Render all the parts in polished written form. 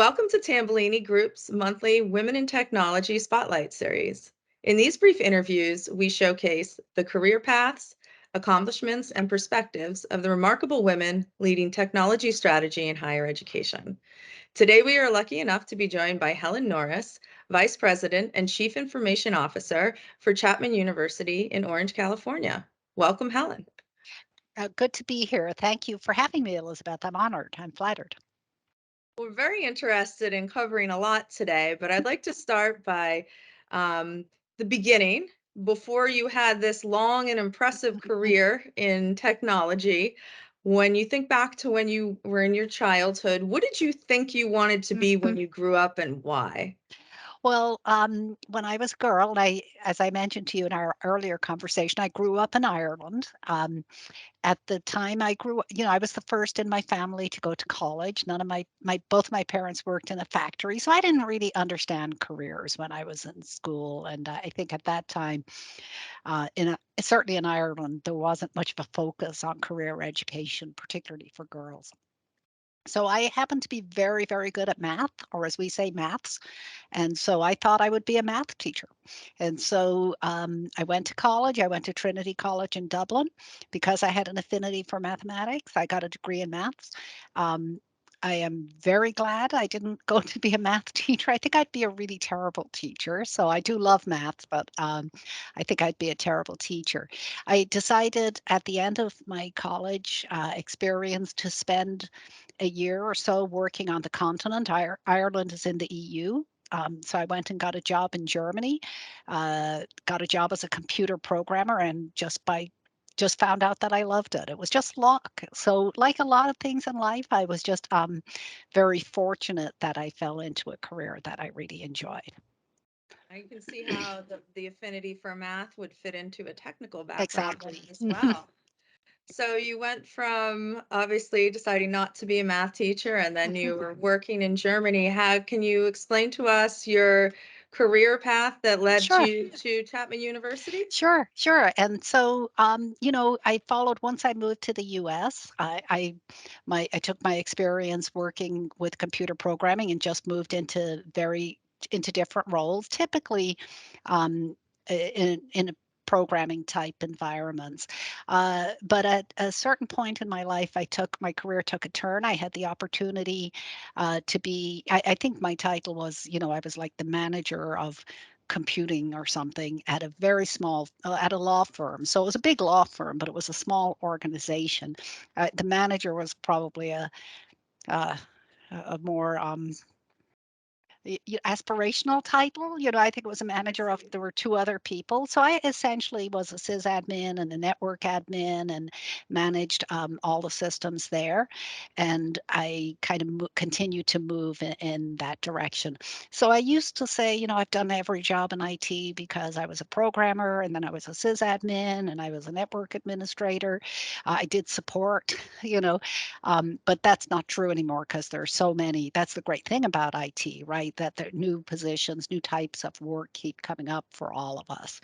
Welcome to Tambellini Group's monthly Women in Technology Spotlight Series. In these brief interviews, we showcase the career paths, accomplishments, and perspectives of the remarkable women leading technology strategy in higher education. Today, we are lucky enough to be joined by Helen Norris, Vice President and Chief Information Officer for Chapman University in Orange, California. Welcome, Helen. Good to be here. Thank you for having me, Elizabeth. I'm honored. I'm flattered. We're very interested in covering a lot today, but I'd like to start by um, the beginning. Before you had this long and impressive career in technology, when you think back to when you were in your childhood, what did you think you wanted to be when you grew up and why? Well, when I was a girl, as I mentioned to you in our earlier conversation, I grew up in Ireland. At the time I grew up, I was the first in my family to go to college. None of both my parents worked in a factory, so I didn't really understand careers when I was in school. And I think at that time, certainly in Ireland, there wasn't much of a focus on career education, particularly for girls. So I happened to be very, very good at math, or as we say, maths. And so I thought I would be a math teacher. And so I went to college. I went to Trinity College in Dublin because I had an affinity for mathematics. I got a degree in maths. Um, I am very glad I didn't go to be a math teacher. I think I'd be a really terrible teacher. So I do love maths, but I think I'd be a terrible teacher. I decided at the end of my college experience to spend a year or so working on the continent. Ireland is in the EU. So I went and got a job in Germany, got a job as a computer programmer, and just found out that I loved it. It was just luck. So, like a lot of things in life, I was just very fortunate that I fell into a career that I really enjoyed. I can see how the affinity for math would fit into a technical background then Exactly. as well. So you went from obviously deciding not to be a math teacher and then you were working in Germany. How can you explain to us your career path that led Sure. you to Chapman University? Sure, sure. And so, I followed once I moved to the US. I took my experience working with computer programming and just moved into different roles, typically in a programming type environments. But at a certain point in my life, my career took a turn. I had the opportunity to be. I think my title was, I was like the manager of computing or something at a very small at a law firm. So it was a big law firm, but it was a small organization. The manager was probably uh, a more aspirational title. I think it was a manager of, there were two other people. So I essentially was a sysadmin and a network admin and managed all the systems there. And I kind of continued to move in that direction. So I used to say, I've done every job in IT because I was a programmer and then I was a sysadmin and I was a network administrator. I did support, you know, but that's not true anymore because there are so many. That's the great thing about IT, right? That there are new positions, new types of work keep coming up for all of us.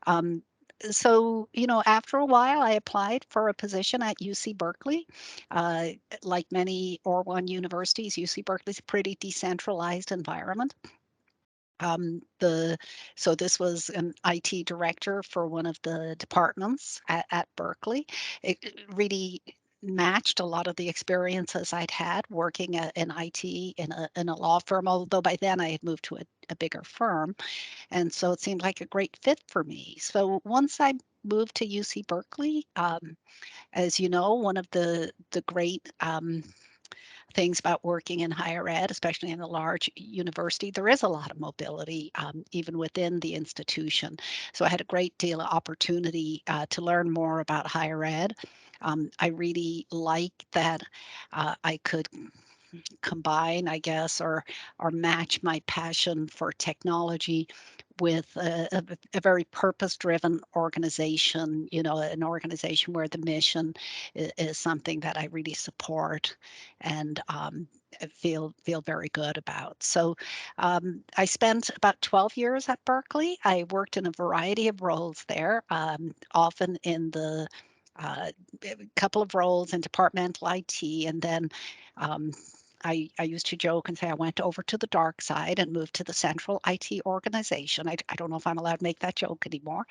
Um, so, after a while, I applied for a position at UC Berkeley. Uh, like many Or1 universities, UC Berkeley is a pretty decentralized environment. The So this was an IT director for one of the departments at Berkeley. It really matched a lot of the experiences I'd had working in IT in a law firm, although by then I had moved to a bigger firm. And so it seemed like a great fit for me. So once I moved to UC Berkeley, as you know, one of the great things about working in higher ed, especially in a large university, there is a lot of mobility even within the institution. So I had a great deal of opportunity to learn more about higher ed. I really like that I could combine, I guess, or match my passion for technology with a very purpose-driven organization, an organization where the mission is something that I really support and feel very good about. So I spent about 12 years at Berkeley. I worked in a variety of roles there, often in the a couple of roles in departmental IT, and then um, I used to joke and say I went over to the dark side and moved to the central IT organization. I don't know if I'm allowed to make that joke anymore,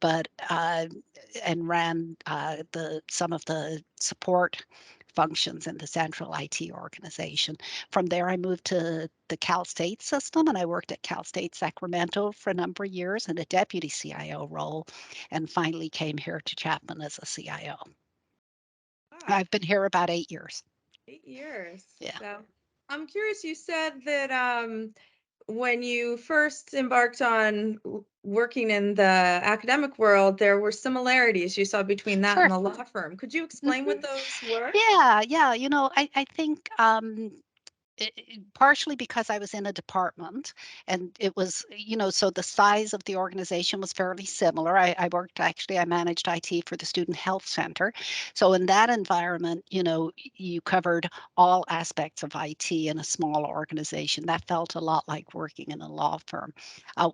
but and ran the some of the support functions in the central IT organization. From there, I moved to the Cal State system, and I worked at Cal State Sacramento for a number of years in a deputy CIO role, and finally came here to Chapman as a CIO. Wow, I've been here about 8 years. 8 years. Yeah. So I'm curious, you said that when you first embarked on working in the academic world, there were similarities you saw between that and Sure. the law firm. Could you explain what Mhm. those were? Yeah, yeah. I think partially because I was in a department and it was, so the size of the organization was fairly similar. I managed IT for the Student Health Center. So in that environment, you covered all aspects of IT in a small organization. That felt a lot like working in a law firm.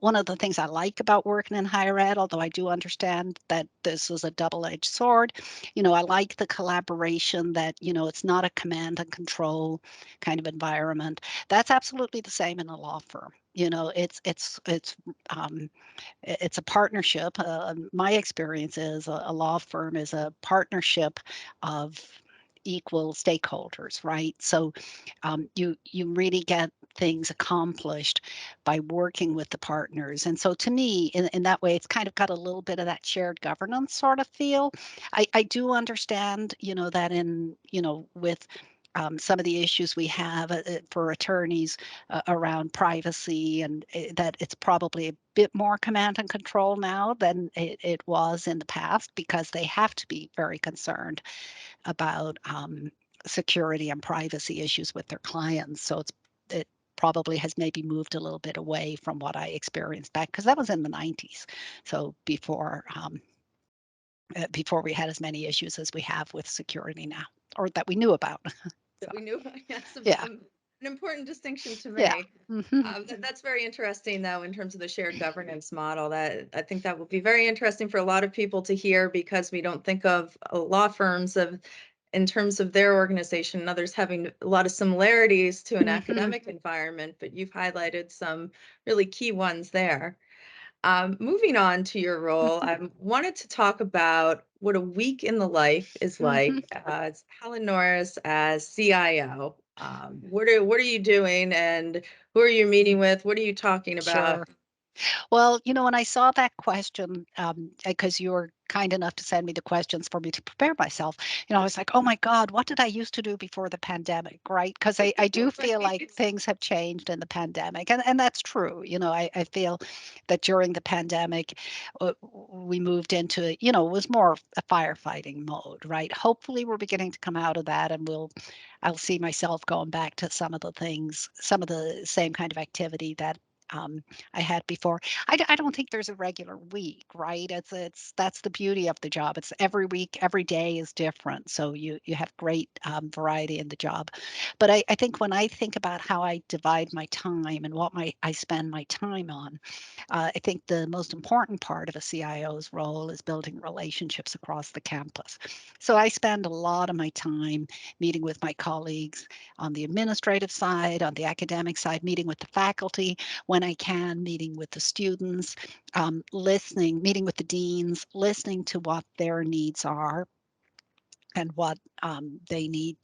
One of the things I like about working in higher ed, although I do understand that this is a double-edged sword, I like the collaboration that, it's not a command and control kind of environment. That's absolutely the same in a law firm. Um, it's a partnership. My experience is a law firm is a partnership of equal stakeholders, right? So you really get things accomplished by working with the partners. And so to me, in that way, it's kind of got a little bit of that shared governance sort of feel. I do understand, that with some of the issues we have for attorneys around privacy, and that it's probably a bit more command and control now than it was in the past because they have to be very concerned about security and privacy issues with their clients. So it probably has maybe moved a little bit away from what I experienced back because that was in the 90s. So before we had as many issues as we have with security now, or that we knew about. So That we knew, yes, yeah, an important distinction to yeah. make. Hmm. That's very interesting, though, in terms of the shared governance model. That I think that will be very interesting for a lot of people to hear because we don't think of law firms of in terms of their organization and others having a lot of similarities to an Hmm. academic environment, but you've highlighted some really key ones there. Moving on to your role, I wanted to talk about what a week in the life is Hmm. like as Helen Norris as CIO. What are you doing, and who are you meeting with? What are you talking about? Sure. Well, when I saw that question, because you were kind enough to send me the questions for me to prepare myself, I was like, oh my God, what did I used to do before the pandemic, right? Because I do feel like Right. things have changed in the pandemic. And that's true. I feel that during the pandemic, we moved into, it was more a firefighting mode, right? Hopefully, we're beginning to come out of that and I'll see myself going back to some of the things, some of the same kind of activity that I had before. I don't think there's a regular week, right? It's that's the beauty of the job. It's every week, every day is different. So you have great variety in the job. But I think when I think about how I divide my time and what I spend my time on, I think the most important part of a CIO's role is building relationships across the campus. So I spend a lot of my time meeting with my colleagues on the administrative side, on the academic side, meeting with the faculty when I can, meeting with the students, listening, meeting with the deans, listening to what their needs are and what they need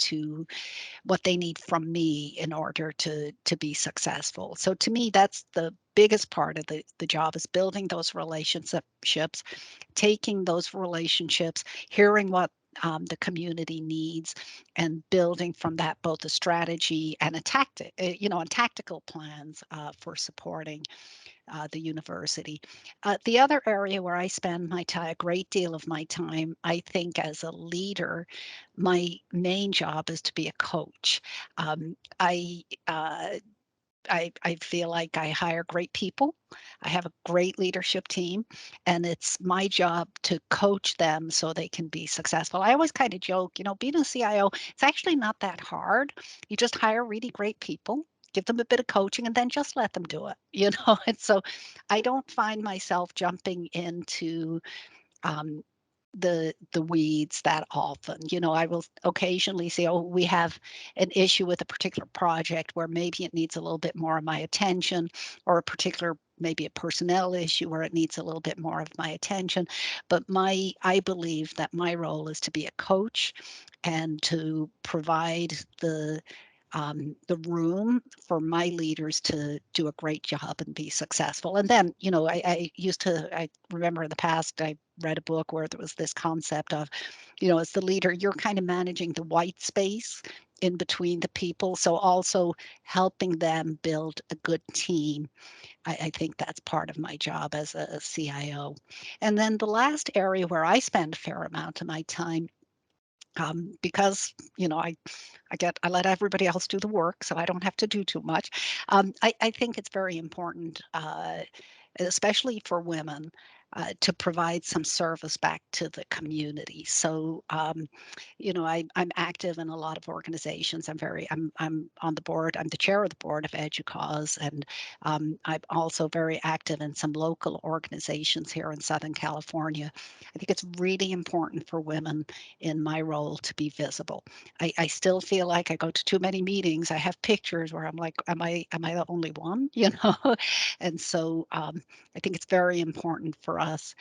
from me in order to be successful. So to me, that's the biggest part of the job is building those relationships, taking those relationships, hearing what the community needs, and building from that both a strategy and a and tactical plans for supporting the university. The other area where I spend my time, a great deal of my time, I think as a leader, my main job is to be a coach. Um, I, uh, I feel like I hire great people. I have a great leadership team, and it's my job to coach them so they can be successful. I always kind of joke, being a CIO, it's actually not that hard. You just hire really great people, give them a bit of coaching, and then just let them do it. And so I don't find myself jumping into um, the weeds that often. I will occasionally say, "Oh, we have an issue with a particular project where maybe it needs a little bit more of my attention, or a particular maybe a personnel issue where it needs a little bit more of my attention." But my I believe that my role is to be a coach and to provide the room for my leaders to do a great job and be successful. And then, I remember in the past, I read a book where there was this concept of, as the leader, you're kind of managing the white space in between the people. So also helping them build a good team. I think that's part of my job as a CIO. And then the last area where I spend a fair amount of my time, because I let everybody else do the work, so I don't have to do too much. I think it's very important, especially for women, to provide some service back to the community. So, I'm active in a lot of organizations. I'm on the board. I'm the chair of the board of EDUCAUSE, and I'm also very active in some local organizations here in Southern California. I think it's really important for women in my role to be visible. I still feel like I go to too many meetings. I have pictures where I'm like, am I the only one? And so I think it's very important for us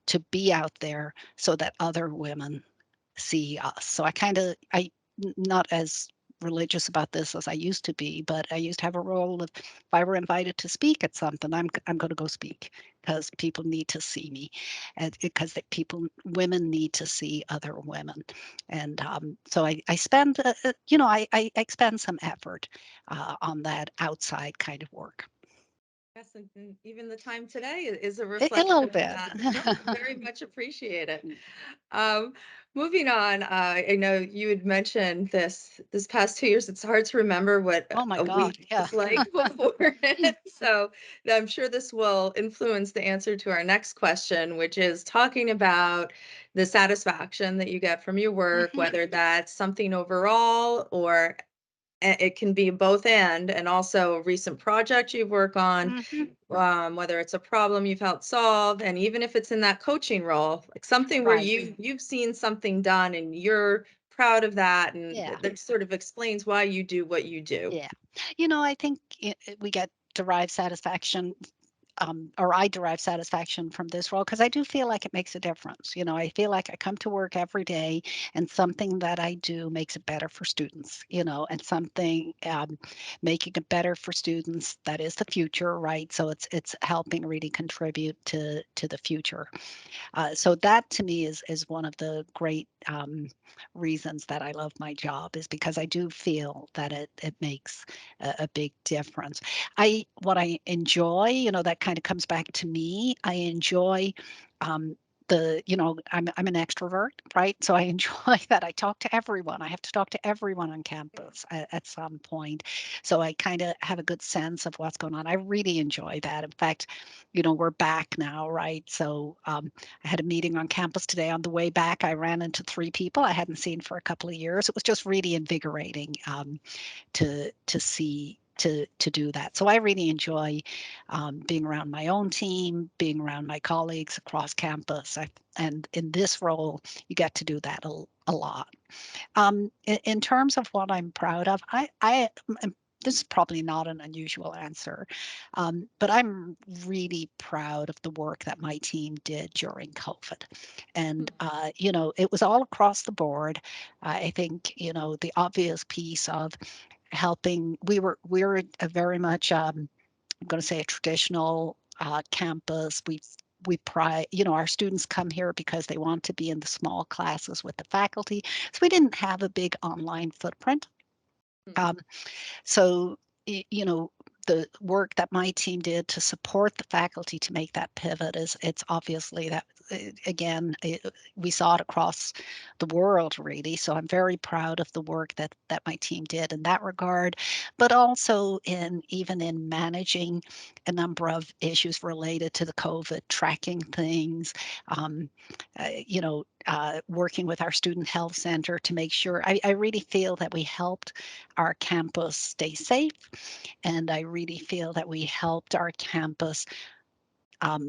to be out there so that other women see us. So not as religious about this as I used to be, but I used to have a role of, if I were invited to speak at something, I'm going to go speak because people need to see me, and because women need to see other women. And so I spend, I expend some effort on that outside kind of work. Yes, and even the time today is a A reflection little of bit. that. No, very much appreciate it. Um, Moving on, I know you had mentioned this past 2 years. It's hard to remember what Oh my a God. week Yeah. was like before it. So I'm sure this will influence the answer to our next question, which is talking about the satisfaction that you get from your work, Hmm. whether that's something overall or it can be both and also a recent project you work on, Hmm. whether it's a problem you've helped solve, and even if it's in that coaching role, like something where Right. you've seen something done and you're proud of that, and Yeah. that sort of explains why you do what you do. Yeah. I think we get derived satisfaction, or I derive satisfaction from this role because I do feel like it makes a difference. I feel like I come to work every day and something that I do makes it better for students, and something, making it better for students, that is the future, right? So it's helping really contribute to the future. So that to me is one of the great reasons that I love my job, is because I do feel that it makes a big difference. What I enjoy, that kind of comes back to me. I enjoy um, I'm an extrovert, right? So I enjoy that. I talk to everyone. I have to talk to everyone on campus at some point. So I kind of have a good sense of what's going on. I really enjoy that. In fact, we're back now, right? So I had a meeting on campus today. On the way back, I ran into three people I hadn't seen for a couple of years. It was just really invigorating, to see to do that. So I really enjoy being around my own team, being around my colleagues across campus. And in this role, you get to do that a lot. In terms of what I'm proud of, this is probably not an unusual answer, but I'm really proud of the work that my team did during COVID. And, it was all across the board. I think, the obvious piece of helping, we're a very much, I'm going to say, a traditional campus. Our students come here because they want to be in the small classes with the faculty. So we didn't have a big online footprint. Mhm. Um, so, the work that my team did to support the faculty to make that pivot, it's obviously that, again, we saw it across the world, really. So I'm very proud of the work that my team did in that regard, but also even in managing a number of issues related to the COVID, tracking things, um, working with our student health center to make sure. I really feel that we helped our campus stay safe, and I really feel that we helped our campus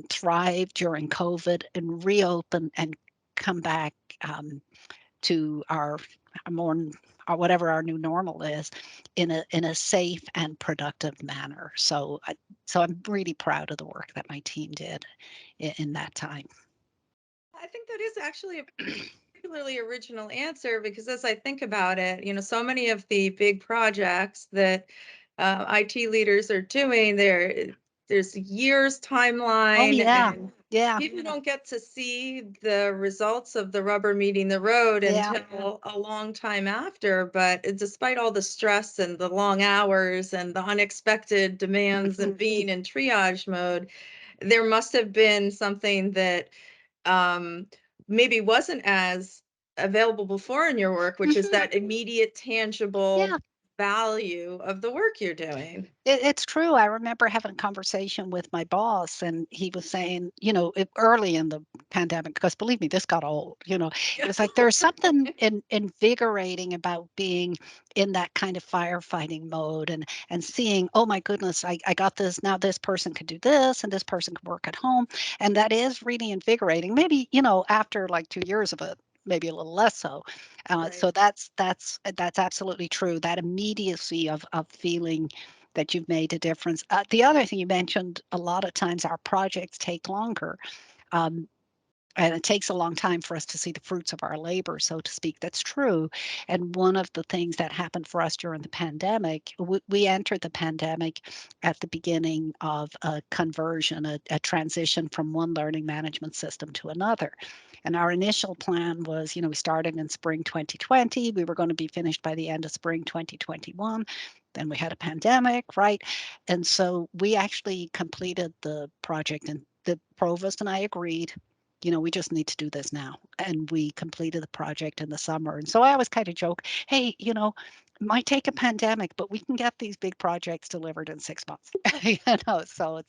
thrive during COVID and reopen and come back to our more or whatever our new normal is in a safe and productive manner. So I'm really proud of the work that my team did in that time. I think that is actually a particularly original answer because as I think about it, so many of the big projects that IT leaders are doing, there's years Oh timeline, yeah. and Yeah. people don't get to see the results of the rubber meeting the road Yeah. until a long time after. But despite all the stress and the long hours and the unexpected demands Mhm. and being in triage mode, there must have been something that um, maybe wasn't as available before in your work, which is Mhm. that immediate, Yeah. tangible value of the work you're doing. It's true. I remember having a conversation with my boss, and he was saying, early in the pandemic, because believe me, this got old. It Yeah. was like there's something invigorating about being in that kind of firefighting mode, and seeing, oh my goodness, I got this. Now this person could do this, and this person could work at home, and that is really invigorating. Maybe after like 2 years of it. Maybe a little less so. Right. So that's absolutely true. That immediacy of feeling that you've made a difference. The other thing you mentioned, a lot of times our projects take longer. Um, and it takes a long time for us to see the fruits of our labor, so to speak. That's true. And one of the things that happened for us during the pandemic, we entered the pandemic at the beginning of a conversion, a transition from one learning management system to another. And our initial plan was, we started in spring 2020. We were going to be finished by the end of spring 2021. Then we had a pandemic, right? And so we actually completed the project, and the provost and I agreed, we just need to do this now. And we completed the project in the summer. And so I always kind of joke, hey, it might take a pandemic, but we can get these big projects delivered in 6 months. So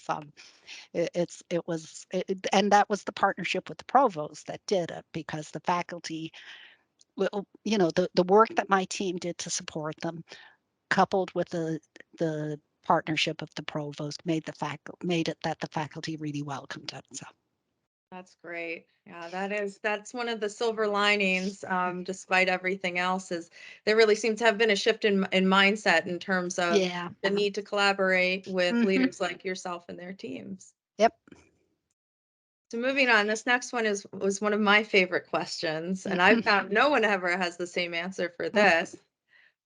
and that was the partnership with the provost that did it, because the faculty, well, the work that my team did to support them, coupled with the partnership of the provost, made it that the faculty really welcomed it. So That's great. Yeah, that's one of the silver linings, despite everything else, is there really seems to have been a shift in mindset in terms of yeah. the need to collaborate with Hmm. leaders like yourself and their teams. Yep. So moving on, this next one was one of my favorite questions, and I've found no one ever has the same answer for this,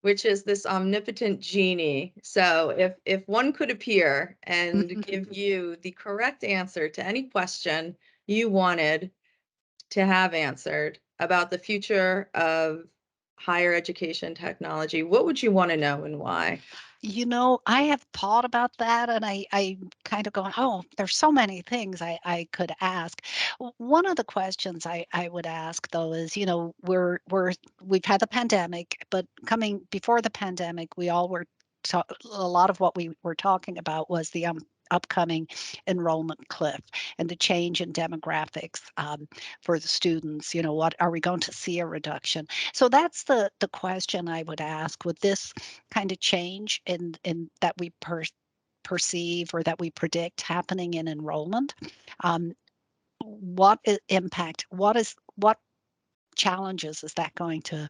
which is this omnipotent genie. So if one could appear and give you the correct answer to any question you wanted to have answered about the future of higher education technology, what would you want to know and why? I have thought about that, and I kind of going, oh, there's so many things I could ask. One of the questions I would ask though is, we've had the pandemic, but coming before the pandemic, we all were a lot of what we were talking about was the upcoming enrollment cliff and the change in demographics for the students. What are we going to see a reduction? So that's the question I would ask with this kind of change in that we perceive or that we predict happening in enrollment. Um, impact? What challenges is that going to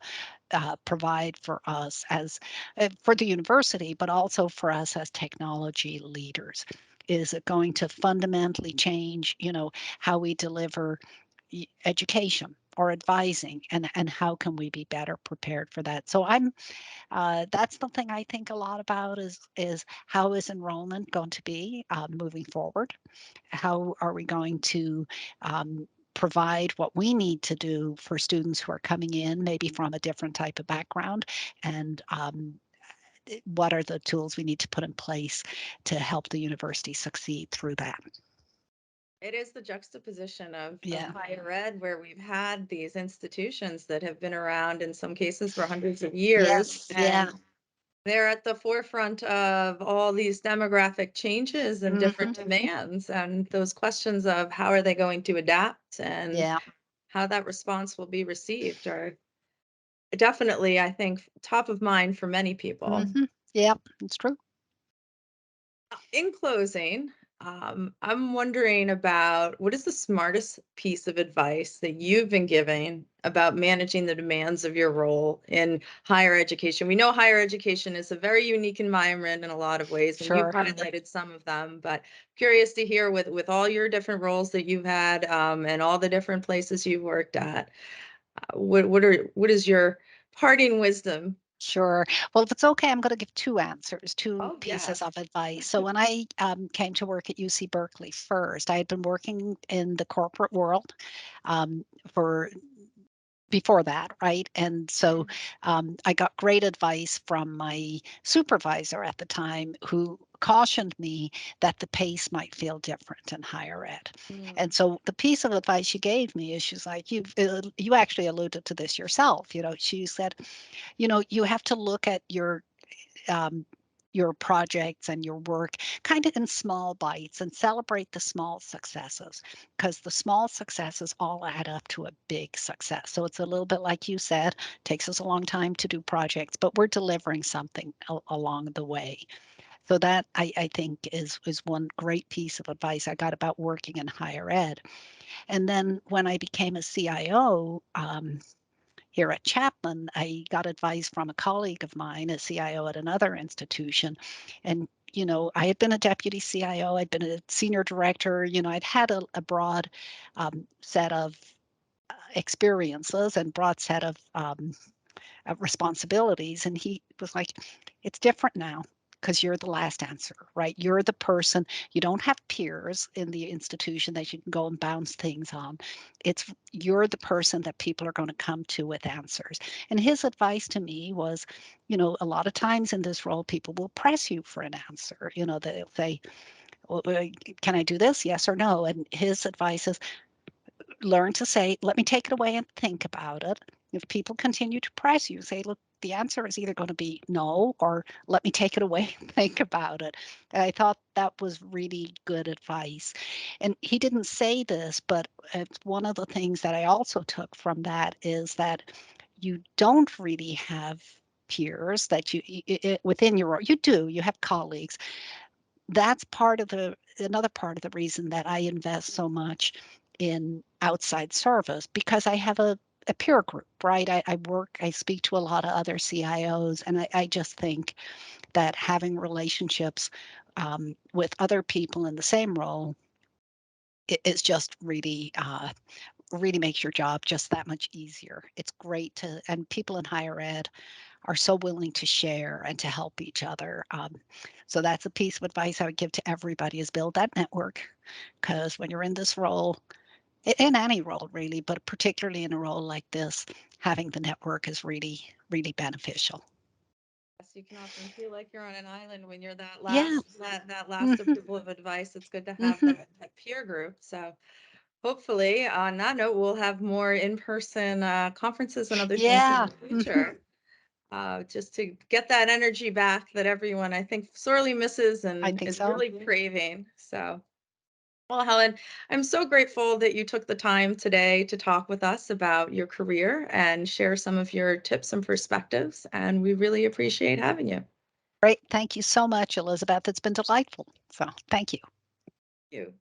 provide for us as for the university, but also for us as technology leaders? Is it going to fundamentally change, how we deliver education or advising, and how can we be better prepared for that? So that's the thing I think a lot about is how is enrollment going to be moving forward? How are we going to provide what we need to do for students who are coming in, maybe from a different type of background, and what are the tools we need to put in place to help the university succeed through that? It is the juxtaposition of Yeah. higher ed, where we've had these institutions that have been around in some cases for hundreds of years, Yes. Yeah. and they're at the forefront of all these demographic changes and Hmm. different demands, and those questions of how are they going to adapt and Yeah. how that response will be received are definitely, I think, top of mind for many people. Hmm. Yeah. It's true. In closing, I'm wondering about what is the smartest piece of advice that you've been giving about managing the demands of your role in higher education? We know higher education is a very unique environment in a lot of ways, and you've Sure. highlighted some of them, but curious to hear with all your different roles that you've had and all the different places you've worked at, what is your parting wisdom? Sure. Well, if it's okay, I'm going to give two answers, two Oh, pieces yes. of advice. So when I came to work at UC Berkeley first, I had been working in the corporate world for before that, right? And so Mhm. I got great advice from my supervisor at the time, who cautioned me that the pace might feel different in higher ed. And Mm, so the piece of advice she gave me is, she's like, you actually alluded to this yourself. She said, you have to look at um, your projects and your work kind of in small bites and celebrate the small successes, because the small successes all add up to a big success. So it's a little bit like you said, takes us a long time to do projects, but we're delivering something along the way. So that I think is one great piece of advice I got about working in higher ed. And then when I became a CIO, here at Chapman, I got advice from a colleague of mine, a CIO at another institution. And, I had been a deputy CIO, I'd been a senior director, I'd had a broad set of experiences and broad set of responsibilities. And he was like, it's different now because you're the last answer, right? You're the person, you don't have peers in the institution that you can go and bounce things on. You're the person that people are going to come to with answers. And his advice to me was, a lot of times in this role, people will press you for an answer. They'll say, well, can I do this? Yes or no. And his advice is, learn to say, let me take it away and think about it. If people continue to press you, say, look, the answer is either going to be no, or let me take it away and think about it. And I thought that was really good advice. And he didn't say this, but it's one of the things that I also took from that is that you don't really have peers that within your, you do, you have colleagues. That's part of the another part of the reason that I invest so much in outside service, because I have a peer group, right? I speak to a lot of other CIOs, and I just think that having relationships with other people in the same role is just really makes your job just that much easier. It's great and people in higher ed are so willing to share and to help each other. So that's a piece of advice I would give to everybody, is build that network. Because when you're in this role, in any role really, but particularly in a role like this, having the network is really, really beneficial. yes, you can often feel like you're on an island when you're Yeah. that last Hmm. approval of advice. It's good to have Hmm. that peer group. So hopefully, on that note, we'll have more in-person conferences and other things in Yeah. the Hmm. future, just to get that energy back that everyone I think sorely misses I and think is so. really craving. So, well, Helen, I'm so grateful that you took the time today to talk with us about your career and share some of your tips and perspectives. And we really appreciate having you. Great. Thank you so much, Elizabeth. It's been delightful. So thank you. You.